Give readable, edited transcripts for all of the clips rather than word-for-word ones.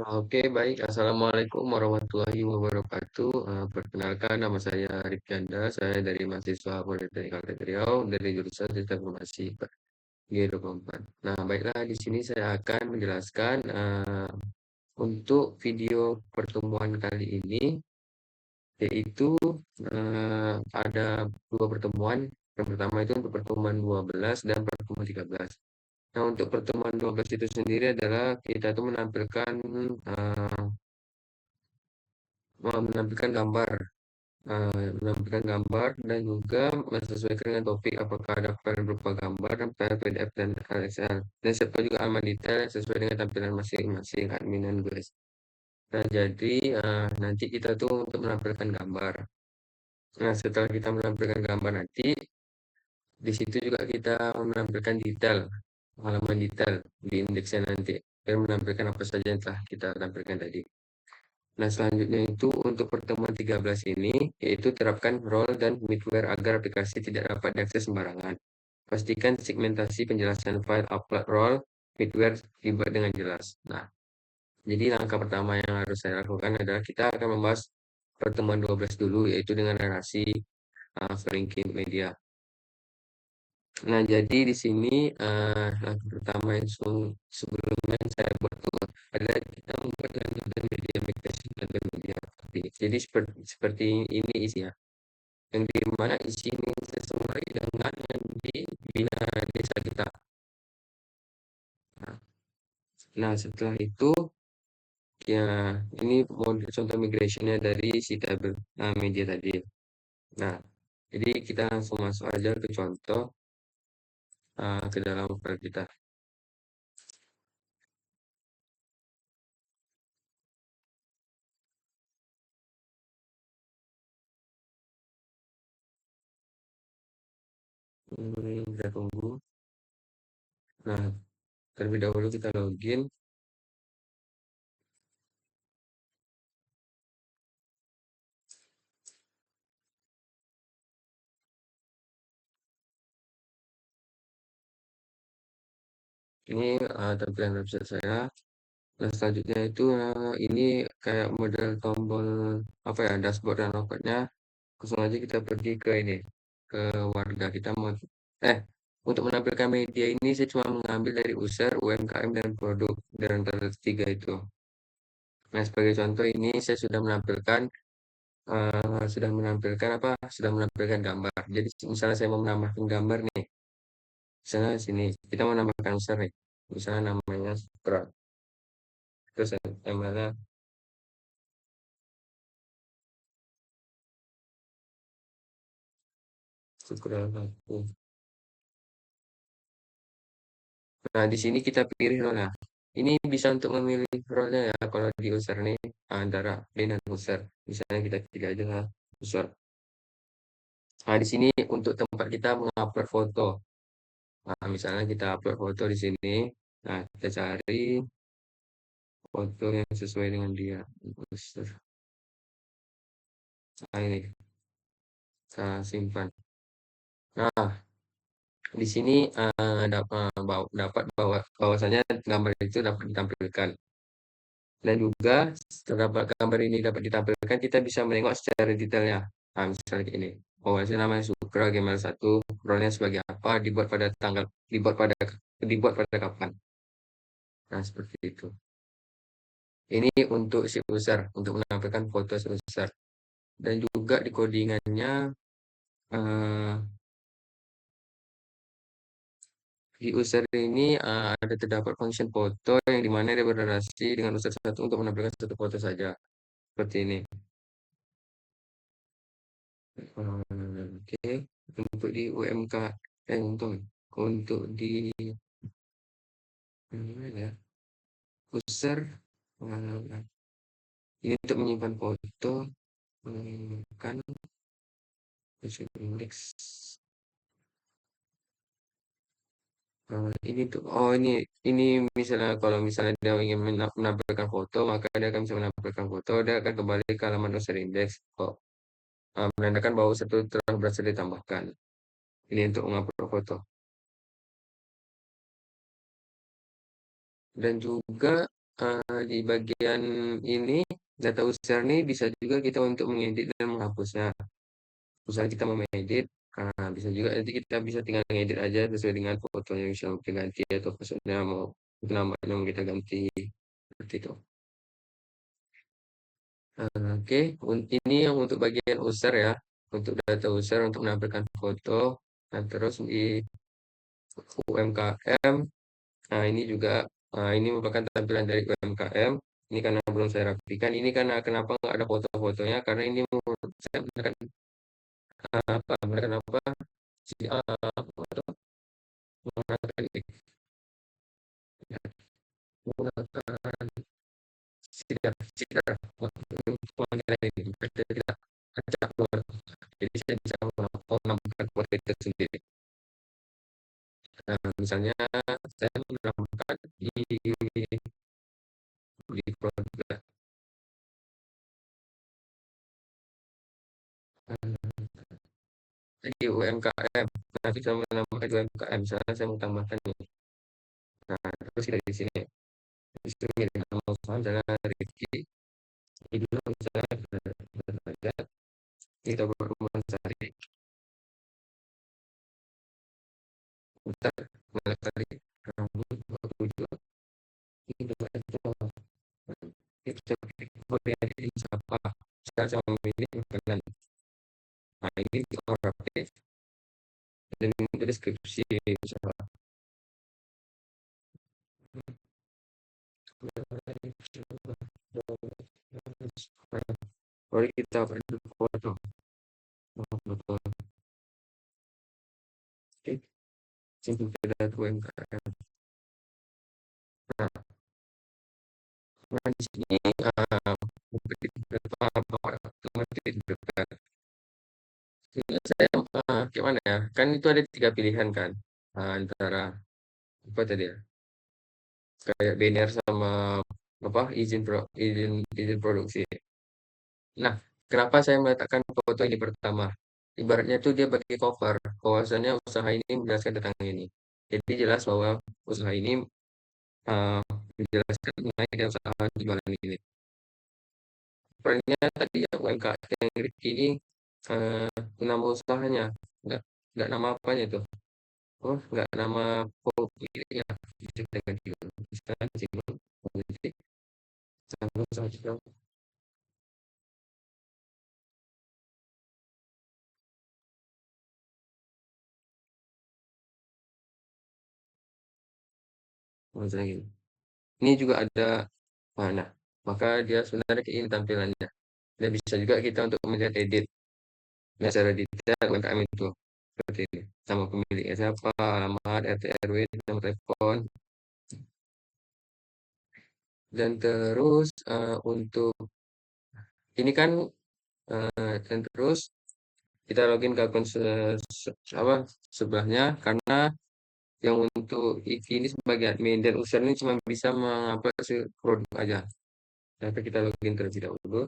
Oke, baik. Assalamualaikum warahmatullahi wabarakatuh. Perkenalkan, nama saya Arif Chandra. Saya dari mahasiswa Politeknik Angkatan Riau dari jurusan Sistem Informasi G24. Nah, baiklah di sini saya akan menjelaskan untuk video pertemuan kali ini, yaitu ada dua pertemuan. Yang pertama itu untuk pertemuan 12 dan pertemuan 13. Nah, untuk pertemuan 12 itu sendiri adalah kita itu eh, menampilkan gambar menampilkan gambar dan juga menyesuaikan dengan topik apakah ada file berupa gambar, file PDF dan file Excel. Dan serta juga alamat detail sesuai dengan tampilan masing-masing admin dan guys. Nah, jadi nanti kita tuh untuk menampilkan gambar. Nah, setelah kita menampilkan gambar nanti, di situ juga kita menampilkan detail, halaman detail di indeksnya nanti. Dan menampilkan apa saja yang telah kita tampilkan tadi. Nah, selanjutnya itu untuk pertemuan 13 ini, yaitu terapkan role dan middleware agar aplikasi tidak dapat diakses sembarangan. Pastikan segmentasi penjelasan file upload role middleware dibuat dengan jelas. Nah, jadi langkah pertama yang harus saya lakukan adalah kita akan membahas pertemuan 12 dulu, yaitu dengan narasi ranking media. Nah, jadi di sini langkah pertama yang sebelumnya saya buat itu adalah kita membuat dan media aplikasi dan media. Jadi seperti ini isinya. Yang di mana isi ini sesuai dengan yang di bina desa kita. Nah, setelah itu ya ini model contoh migrationnya dari si tabel media tadi. Nah, jadi kita langsung masuk aja ke contoh ke dalam file kita. Kita tunggu. Nah, terlebih dahulu kita login. Ini tampilan website saya. Nah, selanjutnya itu ini kayak model tombol apa ya, dashboard dan logboardnya. Langsung aja kita pergi ke ini, ke warga kita mau untuk menampilkan media ini saya cuma mengambil dari user, UMKM dan produk dari antara tiga itu. Nah, sebagai contoh ini saya sudah menampilkan apa? Sudah menampilkan gambar. Jadi misalnya saya mau menambahkan gambar nih. Misalnya sini kita mau menambahkan user nih. Misalnya namanya scroll. Terus saya mana scroll aku. Nah, di sini kita pilih role. Ini bisa untuk memilih role ya kalau di user nih antara main dan user. Misalnya kita pilih aja lah user. Nah, di sini untuk tempat kita mengupload foto. Nah, misalnya kita upload foto di sini. Nah, kita cari foto yang sesuai dengan dia. User. Nah, ini kita simpan. Nah, di sini dapat bahwasanya gambar itu dapat ditampilkan. Dan juga setelah gambar ini dapat ditampilkan, kita bisa menengok secara detailnya. Nah, misalnya kayak ini. Oh, ini namanya Sukra Gmail 1, role-nya sebagai apa, dibuat pada kapan. Nah, seperti itu. Ini untuk si user, untuk menampilkan foto si user. Dan juga di codingannya, eh, di user ini ada terdapat function foto yang dimana dia berrelasi dengan user satu untuk menampilkan satu foto saja. Seperti ini. Oke, untuk di UMK, untuk di mana ya, user, eh, ini untuk menyimpan foto, kan index. Ini tuh, oh ini misalnya kalau misalnya dia ingin menampilkan foto, maka dia akan bisa menampilkan foto, dia akan kembali ke halaman user index, kok menandakan bahwa satu telah berhasil ditambahkan. Ini untuk mengupload foto. Dan juga di bagian ini, data user nih bisa juga kita untuk mengedit dan menghapusnya. Misalnya kita mau mengedit, bisa juga nanti kita bisa tinggal ngedit aja sesuai dengan fotonya bisa kita ganti atau maksudnya mau namanya mau kita ganti seperti itu. Oke, ini yang untuk bagian user ya, untuk data user untuk menampilkan foto. Nah, terus di UMKM, nah ini juga ini merupakan tampilan dari UMKM. Ini karena belum saya rapikan. Ini karena kenapa nggak ada foto-fotonya? Karena ini saya menggunakan apa? Menggunakan apa? Si, menggunakan menggunakan sidar untuk pemanggilan ini. Kita tidak acak keluar. Jadi saya bisa menambahkan foto itu sendiri. Nah, misalnya saya menambahkan di produk di UMKM. Nah, bisa menambahkan UMKM. Misalnya saya mau tambahkan ini. Nah, terus kita di sini bisa milih nama usaha misalnya Rifki. Ini dulu misalnya ada kita berhubungan sehari. Kita melestari rambut tujuh ini juga itu kita boleh ini siapa saya sama memilih makanan. Nah, ini orang dan ini deskripsi misalnya. Mari kita berfoto. Oke, simpel tidak UMKM. Nah, nah di sini memberi beberapa otomatis beberapa. Sehingga saya gimana ya? Kan itu ada tiga pilihan kan antara apa tadi ya? Kayak banner sama apa izin produksi. Nah, kenapa saya meletakkan foto ini pertama? Ibaratnya tuh dia bagi cover bahwasannya usaha ini menjelaskan tentang ini. Jadi jelas bahwa usaha ini uh, menjelaskan mengenai dan usaha jualan ini. Sebenarnya tadi ya UMKM yang Rifki ini uh, nama usahanya, nggak nama apanya tuh. Oh, nggak nama pemiliknya. Bisa kita ganti dulu. Bisa Simon, politik, sama usaha juga. Misalnya gini. Ini juga ada mana, maka dia sebenarnya kayak ini tampilannya. Dan bisa juga kita untuk melihat edit nah, secara detail UMKM itu seperti ini. Sama pemiliknya siapa, alamat, RT RW, nomor telepon, dan terus untuk ini kan dan terus kita login ke akun apa sebelahnya karena yang untuk ini sebagai admin dan user ini cuma bisa mengupload produk aja. Tapi kita login terlebih dahulu.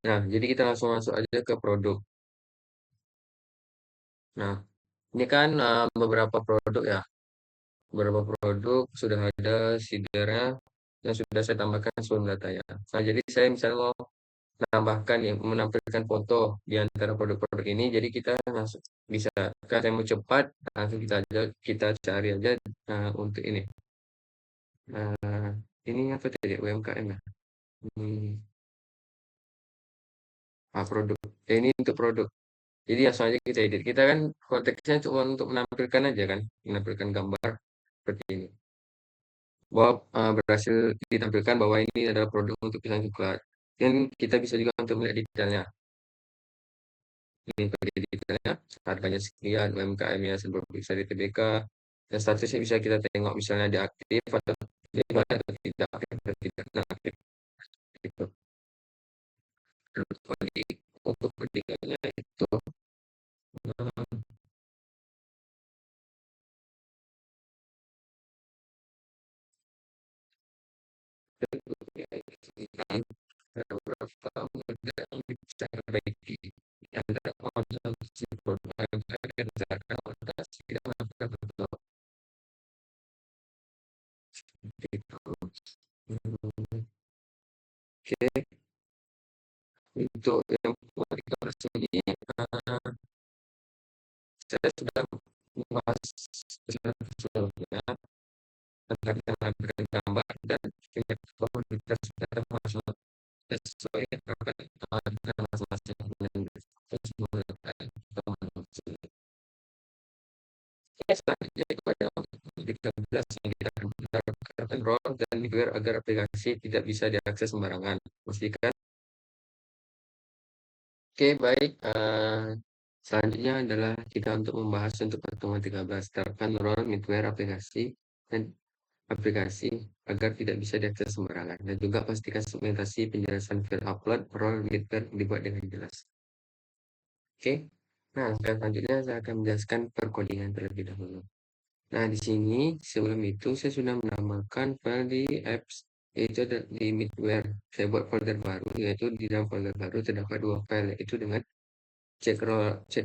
Nah, jadi kita langsung masuk aja ke produk. Nah, ini kan beberapa produk ya. Beberapa produk sudah ada seedernya yang sudah saya tambahkan sebelum datanya. Nah, jadi saya misalnya mau menambahkan ya, menampilkan foto di antara produk-produk ini, jadi kita langsung bisa, kan saya mau cepat, langsung kita cari aja untuk ini. Nah, ini apa tadi UMKM ya? Hmm, produk. Ini untuk produk. Jadi langsung aja kita edit. Kita kan konteksnya cuma untuk menampilkan aja kan, menampilkan gambar seperti ini. Bahwa berhasil ditampilkan bahwa ini adalah produk untuk pisang coklat. Dan kita bisa juga untuk melihat detailnya. Ini bagi detailnya, harganya sekian, UMKM-nya sebelum bisa di TBK, dan statusnya bisa kita tengok misalnya dia aktif atau tidak aktif atau tidak nah, aktif. Gitu. Untuk pendidikannya itu beberapa model yang bisa diperbaiki. Yang ada konsumsi produk UMKM dan misalkan Hmm, Oke, untuk yang kualitas ini, saya sudah membahas secara keseluruhannya tentang kita menampilkan gambar dan tingkat komoditas sudah termasuk sesuai dengan masing-masing dan sesuai dengan selanjutnya itu ada di 13 yang kita gunakan ROM dan firmware agar aplikasi tidak bisa diakses sembarangan. Pastikan. Oke, baik. Selanjutnya adalah kita untuk membahas untuk pertemuan 13. Terapkan role middleware aplikasi dan aplikasi agar tidak bisa diakses sembarangan. Dan juga pastikan segmentasi penjelasan file upload role middleware dibuat dengan jelas. Oke. Nah, selanjutnya saya akan menjelaskan perkodingan terlebih dahulu. Nah, di sini sebelum itu saya sudah menambahkan file di apps, yaitu ada di middleware. Saya buat folder baru, yaitu di dalam folder baru terdapat dua file, yaitu dengan check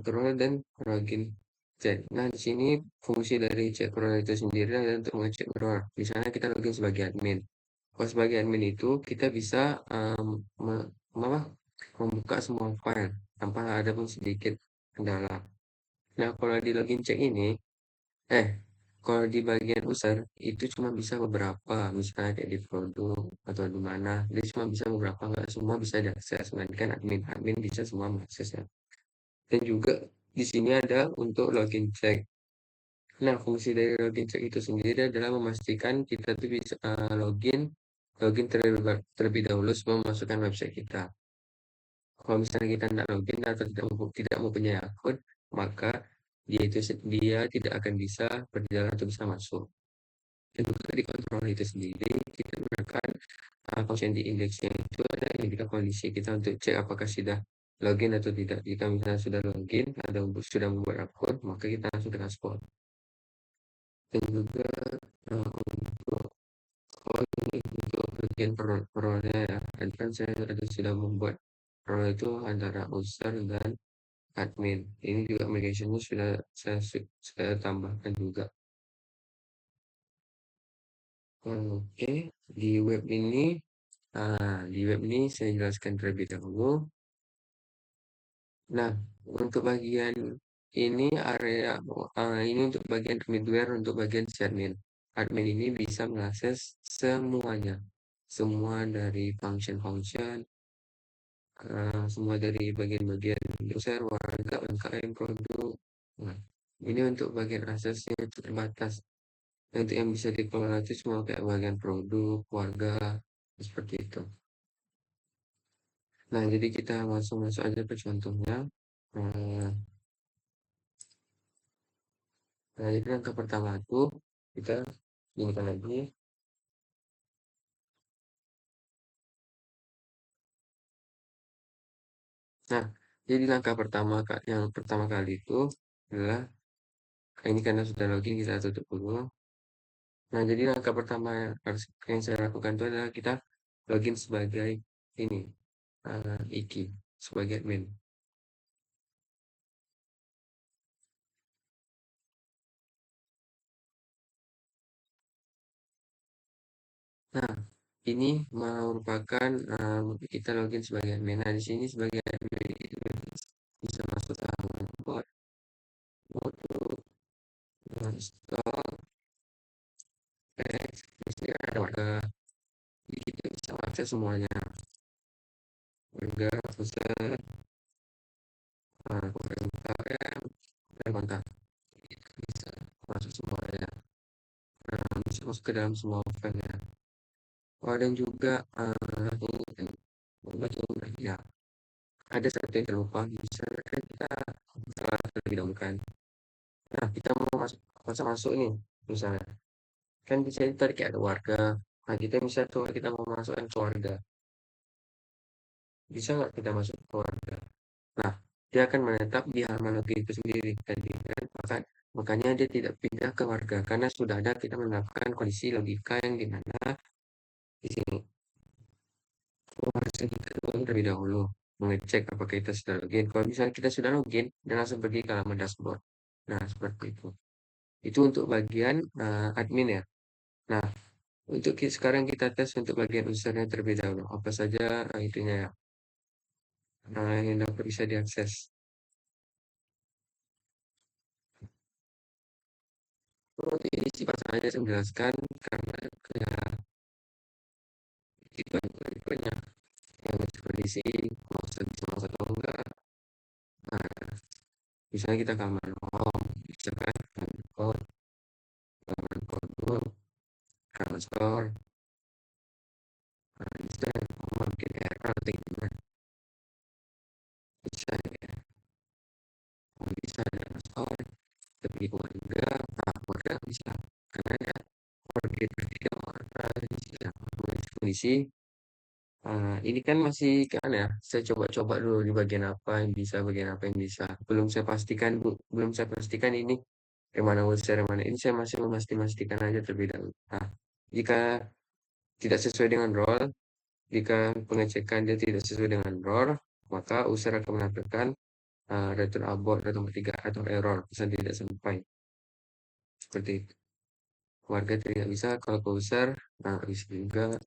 role dan login chat. Nah, di sini fungsi dari check role itu sendiri adalah untuk mengecek role. Misalnya kita login sebagai admin. Kalau sebagai admin itu kita bisa membuka semua file tanpa ada pun sedikit kendala. Nah, kalau di login check ini, eh, kalau di bagian user itu cuma bisa beberapa, misalnya kayak di produk atau di mana, dia cuma bisa beberapa, nggak semua bisa diakses. Melainkan admin bisa semua mengaksesnya. Dan juga di sini ada untuk login check. Nah, fungsi dari login check itu sendiri adalah memastikan kita tuh bisa login terlebih dahulu sebelum memasukkan website kita. Kalau misalnya kita tidak login atau tidak mempunyai akun, maka dia tidak akan bisa berjalan atau bisa masuk. Dan juga di kontrol itu sendiri kita gunakan function di indeksnya itu ada indikator kondisi kita untuk cek apakah sudah login atau tidak. Jika misalnya sudah login atau sudah membuat akun, maka kita langsung transport. Dan juga untuk untuk bagian role-nya ya, tadi kan saya sudah membuat role itu antara user dan admin. Ini juga application-nya sudah saya tambahkan juga. Oke, di web ini saya jelaskan terlebih dahulu. Nah, untuk bagian ini untuk bagian middleware untuk bagian si admin. Admin ini bisa mengakses semuanya, semua dari function-function, semua dari bagian-bagian user, warga, UMKM, produk. Nah, ini untuk bagian aksesnya itu terbatas. Untuk yang bisa dikelola itu semua kayak bagian produk, warga, seperti itu. Nah, jadi kita langsung masuk aja ke contohnya. Nah, jadi langkah pertama itu kita inikan lagi. Nah, jadi langkah pertama yang pertama kali itu adalah ini karena sudah login kita tutup dulu. Nah, jadi langkah pertama yang saya lakukan itu adalah kita login sebagai ini Iki sebagai admin. Nah, ini merupakan kita login sebagai admin. Nah, di sini sebagai admin bisa masuk ke bot, modul, install, teks, misalnya ada warga, jadi kita bisa akses semuanya. Warga, pusat, UMKM, dan kontak. Itu bisa masuk semuanya. Bisa masuk ke dalam semua file ya. Oh, dan juga ini kan bagian ya. Ada satu yang terlupa, misalnya kan kita terlebih dahulu kan. Nah, kita mau masuk nih, misalnya. Kan bisa itu tadi kayak ada warga. Nah, kita bisa tuh kita mau masukkan ke warga. Bisa nggak kita masuk ke warga? Nah, dia akan menetap di halaman login itu sendiri tadi kan. Makanya dia tidak pindah ke warga karena sudah ada kita menerapkan kondisi logika yang dimana di sini harusnya kita login terlebih dahulu mengecek apakah kita sudah login. Kalau misalnya kita sudah login, dan langsung pergi ke halaman dashboard. Nah, seperti itu. Itu untuk bagian admin ya. Nah, Untuk sekarang kita tes untuk bagian usernya terlebih dahulu. Apa saja itunya ya, yang dapat bisa diakses. Oh, ini sih pasangannya saya menjelaskan karena ya itu banyak yang harus kondisi mau bisa masuk atau enggak. Nah, misalnya kita kamar home, bisa kan kamar code dulu, kamar store, nah, bisa mau bikin error atau gimana, bisa ya, mau bisa ada store, tapi keluarga, nah keluarga bisa, karena ya keluarga itu tidak bisa kondisi. Ini kan masih kan ya, saya coba-coba dulu di bagian apa yang bisa. Belum saya pastikan ini yang mana user yang mana. Ini saya masih memastikan aja terlebih dahulu. Nah, jika tidak sesuai dengan role, jika pengecekan dia tidak sesuai dengan role, maka user akan menampilkan return abort atau ketiga atau error, pesan tidak sampai. Seperti itu. Warga tidak bisa kalau ke user, nah bisa juga.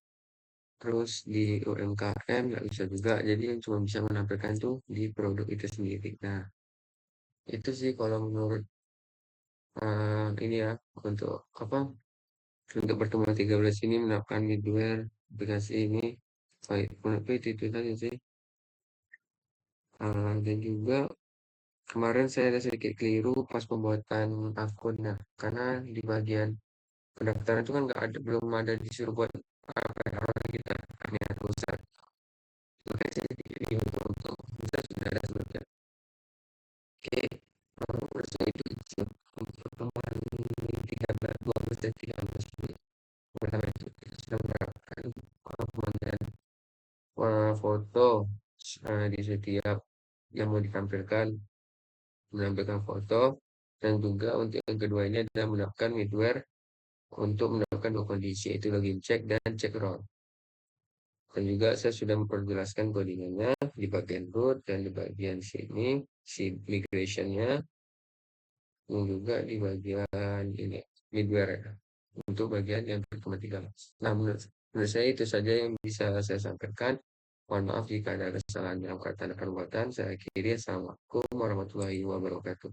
Terus di UMKM nggak bisa juga, jadi yang cuma bisa menampilkan tuh di produk itu sendiri. Nah, itu sih kalau menurut ini ya, untuk apa, untuk pertemuan 13 ini menerapkan middleware aplikasi ini baik. Menurutku itu saja sih. Dan juga kemarin saya ada sedikit keliru pas pembuatan akunnya, karena di bagian pendaftaran itu kan nggak ada, belum ada disuruh buat apa ya, orang kita kami ada usaha. Makanya saya sedikit bingung untuk bisa sudah ada sebelumnya. Oke, menurut saya itu kecil untuk pertemuan 13, 12 dan 13 ini. Pertama itu kita sudah menerapkan pembuatan foto di setiap yang mau ditampilkan, menampilkan foto, dan juga untuk yang kedua ini adalah menerapkan middleware untuk mendapatkan dua kondisi, yaitu login check dan check roll. Dan juga saya sudah memperjelaskan codingannya di bagian root dan di bagian sini, si migrationnya, dan juga di bagian ini, middleware ya, untuk bagian yang pertama tiga. Nah, menurut saya itu saja yang bisa saya sampaikan. Mohon maaf jika ada kesalahan dalam kata dan perbuatan. Saya akhiri. Assalamualaikum warahmatullahi wabarakatuh.